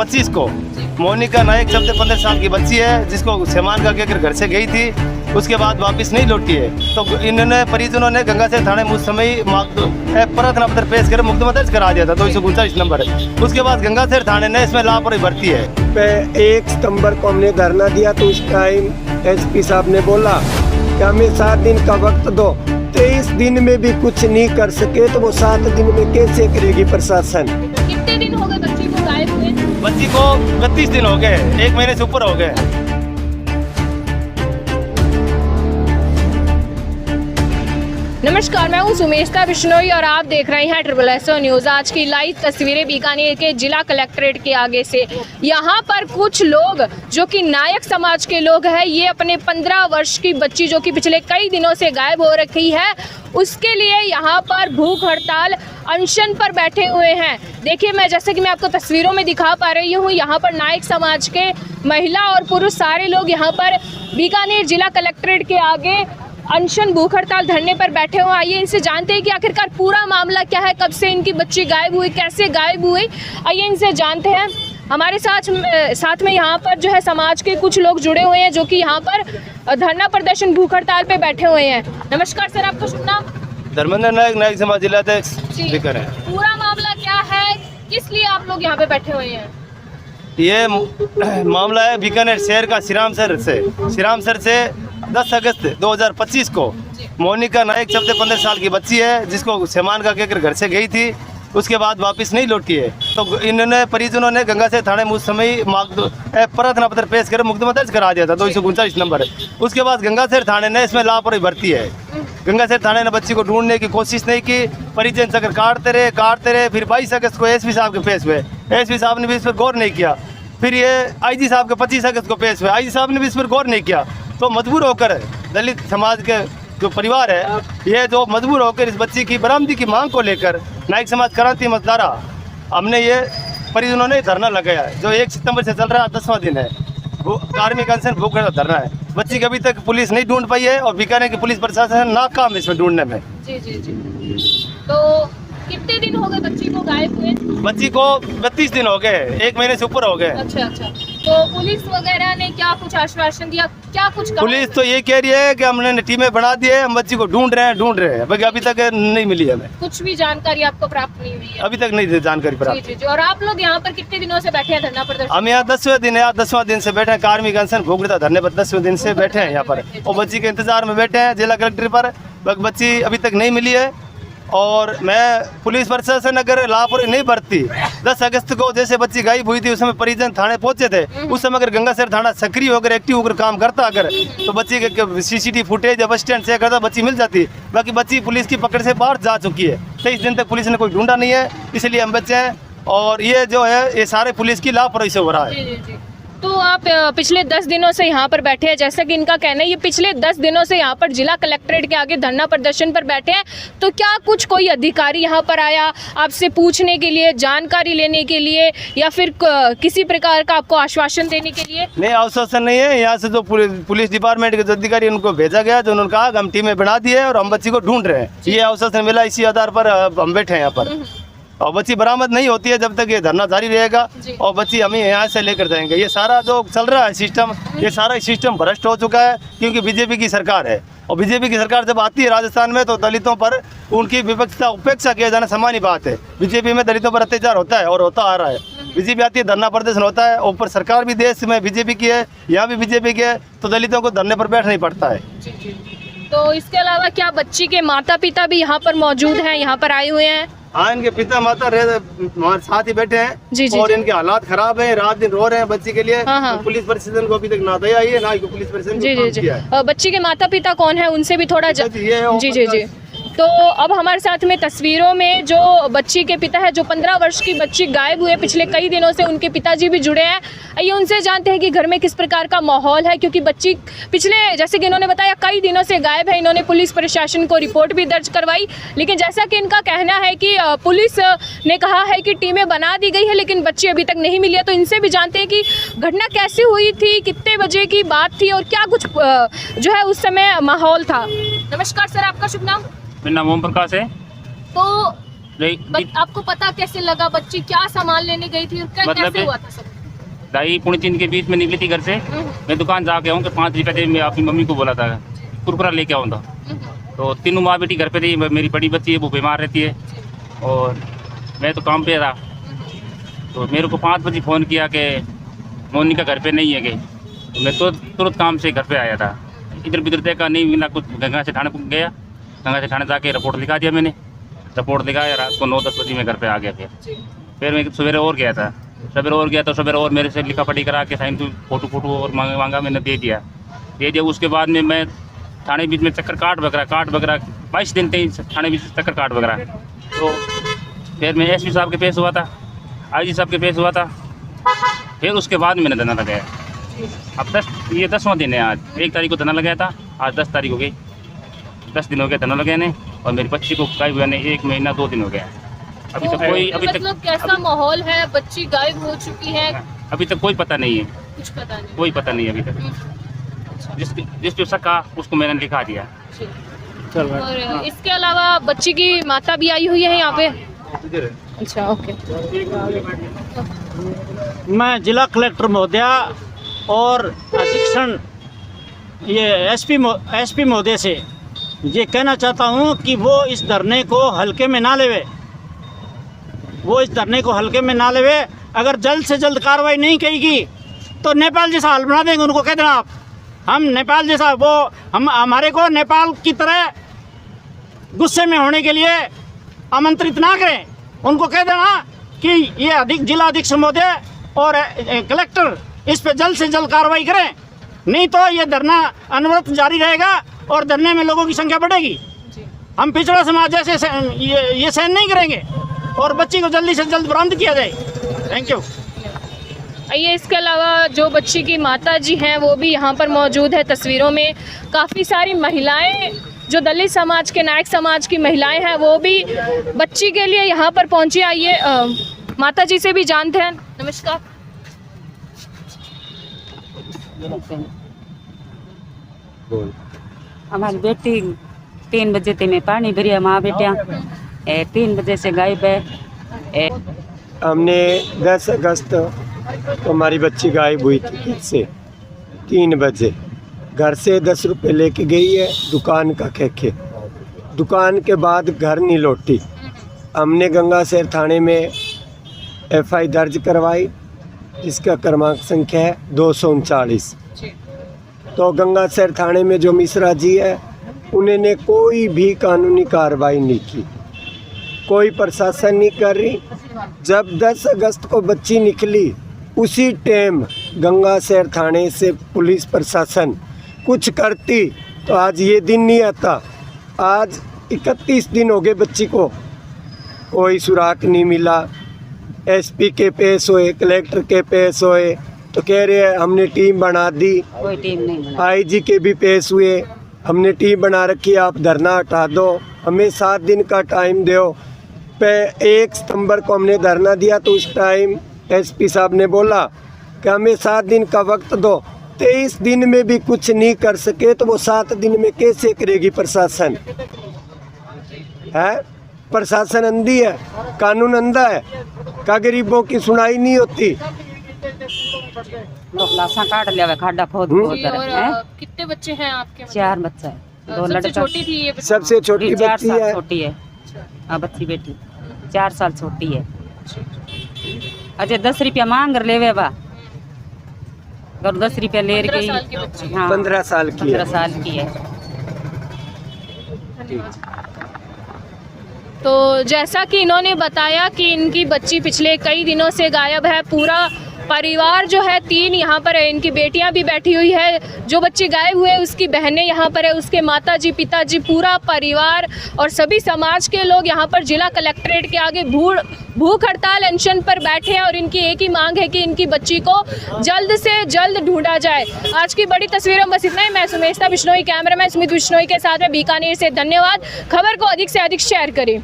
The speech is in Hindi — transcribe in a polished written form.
2025 को मोनिका नायक शब्द 15 साल की बच्ची है, जिसको सामान का कहकर घर से गई थी, उसके बाद वापस नहीं लौटी है। तो इन्होंने परिजनों ने गंगासेर थाने में उस समय प्रार्थना पत्र पेश कर मुकदमा दर्ज करा दिया था 239 नंबर। उसके बाद गंगासेर थाने ने इसमें लापरवाही बरती है। 1 सितंबर को हमने धरना दिया तो उस टाइम एसपी साहब ने बोला कि हमें 7 दिन का वक्त दो। 23 दिन में भी कुछ नहीं कर सके तो वो 7 दिन में कैसे करेगी प्रशासन। कितने दिन हो गए बच्ची को गायब हुए? बच्ची को 32 दिन हो गए, 1 महीने से ऊपर हो गए। नमस्कार, मैं हूं सुमेशता बिश्नोई और आप देख रहे हैं SSO न्यूज़। आज की लाइव तस्वीरें बीकानेर के जिला कलेक्ट्रेट के आगे से। यहाँ पर कुछ लोग जो कि नायक समाज के लोग हैं, ये अपने 15 वर्ष की बच्ची जो कि पिछले कई दिनों से गायब हो रखी है, उसके लिए यहाँ पर भूख हड़ताल अनशन पर बैठे हुए हैं। देखिए, जैसे कि मैं आपको तस्वीरों में दिखा पा रही हूँ, यहाँ पर नायक समाज के महिला और पुरुष सारे लोग यहाँ पर बीकानेर जिला कलेक्ट्रेट के आगे अनशन भूख हड़ताल धरने पर बैठे हुए। आइए इनसे जानते हैं कि आखिरकार पूरा मामला क्या है, कब से इनकी बच्ची गायब हुई, कैसे गायब हुई। आइए इनसे जानते हैं। हमारे साथ में यहाँ पर जो है समाज के कुछ लोग जुड़े हुए हैं जो कि यहाँ पर धरना प्रदर्शन भूख हड़ताल पे बैठे हुए हैं। नमस्कार सर, आपका शुभ नाम? धर्मेंद्र नायक, नायक समाज जिला अध्यक्ष। पूरा मामला क्या है, किस लिए आप लोग यहाँ पे बैठे हुए हैं? ये मामला है बीकानेर शहर का श्रीरामसर से 10 अगस्त 2025 को मोनिका नायक शब्द 15 साल की बच्ची है, जिसको सामान का कहकर घर से गई थी, उसके बाद वापस नहीं लौटी है। तो इन्होंने परिजनों ने गंगासेर थाने में उस समय प्रार्थना पत्र पेश कर मुकदमा दर्ज करा दिया था 239 नंबर। उसके बाद गंगासेर थाने ने इसमें लापरवाही बरती है। गंगासेर थाने ने बच्ची को ढूंढने की कोशिश नहीं की, परिजन चक्कर काटते रहे। फिर 22 अगस्त को एसपी साहब के पेश हुए, एसपी साहब ने भी इस पर गौर नहीं किया। फिर ये आईजी साहब के 25 अगस्त को पेश हुए, आईजी साहब ने भी इस पर गौर नहीं किया। तो मजबूर होकर दलित समाज के जो परिवार है, ये जो मजबूर होकर इस बच्ची की बरामदी की मांग को लेकर नायक समाज क्रांति मतदारा हमने ये परिजनों ने धरना लगाया है, जो 1 सितंबर से चल रहा है, 10वां दिन है। कार्मिक अनशन भूख हड़ताल धरना है। बच्ची को अभी तक पुलिस नहीं ढूंढ पाई है और बीकानेर की पुलिस प्रशासन नाकाम है इसमें ढूंढने में। जी। तो कितने दिन हो गए बच्ची को गायब हुए? बच्ची को 32 दिन हो गए, 1 महीने से ऊपर हो गए। अच्छा। तो पुलिस वगैरह ने क्या कुछ आश्वासन दिया, क्या कुछ कहा? पुलिस तो ये कह रही है कि हमने टीमें बना दी है, हम बच्ची को ढूंढ रहे हैं, बाकी अभी तक नहीं मिली हमें। कुछ भी जानकारी आपको प्राप्त नहीं हुई है? अभी तक नहीं जानकारी प्राप्त। जी। और आप लोग यहाँ पर कितने दिनों से बैठे हैं धरना प्रदर्शन? हम यहाँ 10वें दिन है, 10वां दिन से बैठे हैं। कार्मिक अनशन भूख हड़ताल धरने पर 10वें दिन से बैठे हैं यहाँ पर, और बच्ची के इंतजार में बैठे हैं जिला कलेक्टर पर। बच्ची अभी तक नहीं मिली है और मैं पुलिस प्रशासन अगर लापरवाही नहीं बरती, 10 अगस्त को जैसे बच्ची गायब हुई थी उस समय परिजन थाने पहुंचे थे, उस समय अगर गंगासेर थाना सक्रिय होकर एक्टिव होकर काम करता अगर, तो बच्ची के CCTV फुटेज या बस स्टैंड से करता बच्ची मिल जाती। बाकी बच्ची पुलिस की पकड़ से बाहर जा चुकी है। 23 दिन तक पुलिस ने कोई ढूंढा नहीं है, इसलिए हम बच्चे हैं। और ये जो है ये सारे पुलिस की लापरवाही से हो रहा है। जी। तो आप पिछले 10 दिनों से यहाँ पर बैठे हैं, जैसा कि इनका कहना है ये पिछले 10 दिनों से यहाँ पर जिला कलेक्ट्रेट के आगे धरना प्रदर्शन पर बैठे हैं। तो क्या कुछ कोई अधिकारी यहाँ पर आया आपसे पूछने के लिए, जानकारी लेने के लिए, या फिर किसी प्रकार का आपको आश्वासन देने के लिए? नहीं, आश्वासन नहीं है। यहाँ से जो पुलिस डिपार्टमेंट के जो अधिकारी उनको भेजा गया, जो उन्होंने कहा हम टीमें बना दी है और हम बच्ची को ढूंढ रहे हैं, ये आश्वासन मिला। इसी आधार पर हम बैठे हैं यहाँ पर। और बच्ची बरामद नहीं होती है जब तक ये धरना जारी रहेगा, और बच्ची हमें यहाँ से लेकर जाएंगे। ये सारा जो चल रहा है सिस्टम, ये सारा सिस्टम भ्रष्ट हो चुका है, क्योंकि बीजेपी की सरकार है। और बीजेपी की सरकार जब आती है राजस्थान में, तो दलितों पर उनकी विपक्षता उपेक्षा किया जाना सामान्य बात है। बीजेपी में दलितों पर अत्याचार होता है और होता आ रहा है। बीजेपी आती है, धरना प्रदर्शन होता है, ऊपर सरकार भी देश में बीजेपी की है, यहाँ भी बीजेपी की है, तो दलितों को धरने पर बैठना ही पड़ता है। तो इसके अलावा क्या बच्ची के माता पिता भी यहाँ पर मौजूद हैं, यहाँ पर आए हुए हैं? हाँ, इनके पिता माता हमारे साथ ही बैठे हैं। जी। और इनके हालात खराब हैं, रात दिन रो रहे हैं बच्ची के लिए। हाँ। तो पुलिस प्रशासन को अभी तक ना दया आई है, ना पुलिस प्रशासन जी। बच्ची के माता पिता कौन है, उनसे भी थोड़ा जी। तो अब हमारे साथ में तस्वीरों में जो बच्ची के पिता है, जो 15 वर्ष की बच्ची गायब हुई है पिछले कई दिनों से, उनके पिताजी भी जुड़े हैं। आइए उनसे जानते हैं कि घर में किस प्रकार का माहौल है, क्योंकि बच्ची पिछले, जैसे कि इन्होंने बताया, कई दिनों से गायब है। इन्होंने पुलिस प्रशासन को रिपोर्ट भी दर्ज करवाई, लेकिन जैसा कि इनका कहना है कि पुलिस ने कहा है कि टीमें बना दी गई है, लेकिन बच्ची अभी तक नहीं मिली है। तो इनसे भी जानते हैं कि घटना कैसे हुई थी, कितने बजे की बात थी और क्या कुछ जो है उस समय माहौल था। नमस्कार सर, आपका शुभ नाम? मेरा नाम ओम प्रकाश है। तो आपको पता कैसे लगा, बच्ची क्या सामान लेने गई थी और कैसे हुआ था सब? 2:30-3 के बीच में निकली थी घर से। मैं दुकान जाके आऊँ कि 5 रुपये दे, मैं अपनी मम्मी को बोला था कुरकुरा लेके आऊँ था। तो तीनों माँ बेटी घर पे थी, मेरी बड़ी बच्ची है वो बीमार रहती है और मैं तो काम पे था। तो मेरे को 5 बजे फ़ोन किया कि मोनिका घर पे नहीं है कि, तो मैं तो तुरंत काम से घर पे आया था। इधर बिधर देखा नहीं मिला कुछ, गंगा से थाने गया, गंगा से थाने जाके रिपोर्ट लिखा दिया मैंने। रिपोर्ट लिखाया, रात को 9-10 बजे मैं घर पे आ गया। फिर मैं सवेरे और गया था, तो सवेरे और मेरे से लिखा पढ़ी करा के साइन फोटो और मांगा, मैंने दे दिया। उसके बाद में मैं थाने बीच में चक्कर काट वगैरह 22 दिन तक थाने बीच चक्कर काट वगैरह। तो फिर मैं एसपी साहब के पेश हुआ था, IG साहब के पेश हुआ था। फिर उसके बाद मैंने धरना लगाया। अब 10वां दिन है आज। 1 तारीख को धरना लगाया था, आज 10 तारीख हो गई। 10 दिन हो गए धरना लगाने और मेरी बच्ची को गायब हुए 1 महीना 2 दिन हो गया। अभी तक मतलब कैसा माहौल है? बच्ची गायब हो चुकी है, अभी तक कोई पता नहीं है, कुछ पता नहीं, कोई पता नहीं अभी तक। जिस पे शक का उसको मैंने लिखा दिया। और इसके अलावा बच्ची की माता भी आई हुई है यहाँ पे? अच्छा, ओके। मैं जिला कलेक्टर महोदया और अधीक्षण ये एसपी महोदय से ये कहना चाहता हूँ कि वो इस धरने को हल्के में ना लेवे। अगर जल्द से जल्द कार्रवाई नहीं करेगी तो नेपाल जैसा हाल बना देंगे। उनको कह देना आप, हम नेपाल जैसा, वो हम हमारे को नेपाल की तरह गुस्से में होने के लिए आमंत्रित ना करें। उनको कह देना कि ये जिला अधीक्षक महोदय और कलेक्टर इस पे जल्द से जल्द कार्रवाई करें, नहीं तो ये धरना अनवरत जारी रहेगा और धरने में लोगों की संख्या बढ़ेगी। हम पिछड़ा समाज जैसे ये सहन नहीं करेंगे और बच्ची को जल्दी से जल्द बरामद किया जाए। Thank you. आइए, इसके अलावा जो बच्ची की माता जी हैं वो भी यहाँ पर मौजूद है। तस्वीरों में काफ़ी सारी महिलाएं, जो दलित समाज के, नायक समाज की महिलाएं हैं, वो भी बच्ची के लिए यहाँ पर पहुँची। आइए माता जी से भी जानते हैं। नमस्कार। हमारी बेटी 3 बजे थे में पानी भरिया, माँ बेटिया 3 बजे से गायब है। हमने 10 अगस्त को हमारी बच्ची गायब हुई थी से 3 बजे। घर से 10 रुपये लेके गई है, दुकान का कह, दुकान के बाद घर नहीं लौटी। हमने गंगासैर थाने में FI दर्ज करवाई, जिसका क्रमांक संख्या है 239। तो गंगासैर थाने में जो मिश्रा जी है, उन्होंने कोई भी कानूनी कार्रवाई नहीं की, कोई प्रशासन नहीं कर रही। जब 10 अगस्त को बच्ची निकली, उसी टाइम गंगासैर थाने से पुलिस प्रशासन कुछ करती तो आज ये दिन नहीं आता। आज 31 दिन हो गए बच्ची को, कोई सुराग नहीं मिला। SP के पेश हुए, कलेक्टर के पेश हुए तो कह रहे हैं हमने टीम बना दी। कोई टीम नहीं बना। IG के भी पेश हुए, हमने टीम बना रखी, आप धरना हटा दो, हमें 7 दिन का टाइम दो। 1 सितंबर को हमने धरना दिया तो उस टाइम SP साहब ने बोला कि हमें 7 दिन का वक्त दो। 23 दिन में भी कुछ नहीं कर सके तो वो 7 दिन में कैसे करेगी प्रशासन? है प्रशासन अंधी है, कानून अंधा है, का गरीबों की सुनाई नहीं होती। लोग लाशा काट लिया, खाडा खोद कितने बच्चे हैं आपके? 4 बच्चा है, 2 लड़के। छोटी थी ये? सबसे छोटी 4 बच्ची साल है। छोटी है। हाँ, बच्ची बेटी 4 साल छोटी है। अजय 10 रुपया मांग लेवे बा, 10 रुपया ले रही। हाँ, 15 साल की 15 साल की है। तो जैसा कि इन्होंने बताया कि इनकी बच्ची पिछले कई दिनों से गायब है। पूरा परिवार जो है 3 यहाँ पर है, इनकी बेटियां भी बैठी हुई है। जो बच्चे गायब हुए उसकी बहनें यहाँ पर है, उसके माताजी, पिताजी, पूरा परिवार और सभी समाज के लोग यहाँ पर जिला कलेक्ट्रेट के आगे भूख हड़ताल अनशन पर बैठे हैं और इनकी एक ही मांग है कि इनकी बच्ची को जल्द से जल्द ढूंढा जाए। आज की बड़ी तस्वीरों में बस इतना ही। मैं सुमेशता बिश्नोई, कैमरामैन सुमित बिश्नोई के साथ में बीकानेर से। धन्यवाद। खबर को अधिक से अधिक शेयर करें।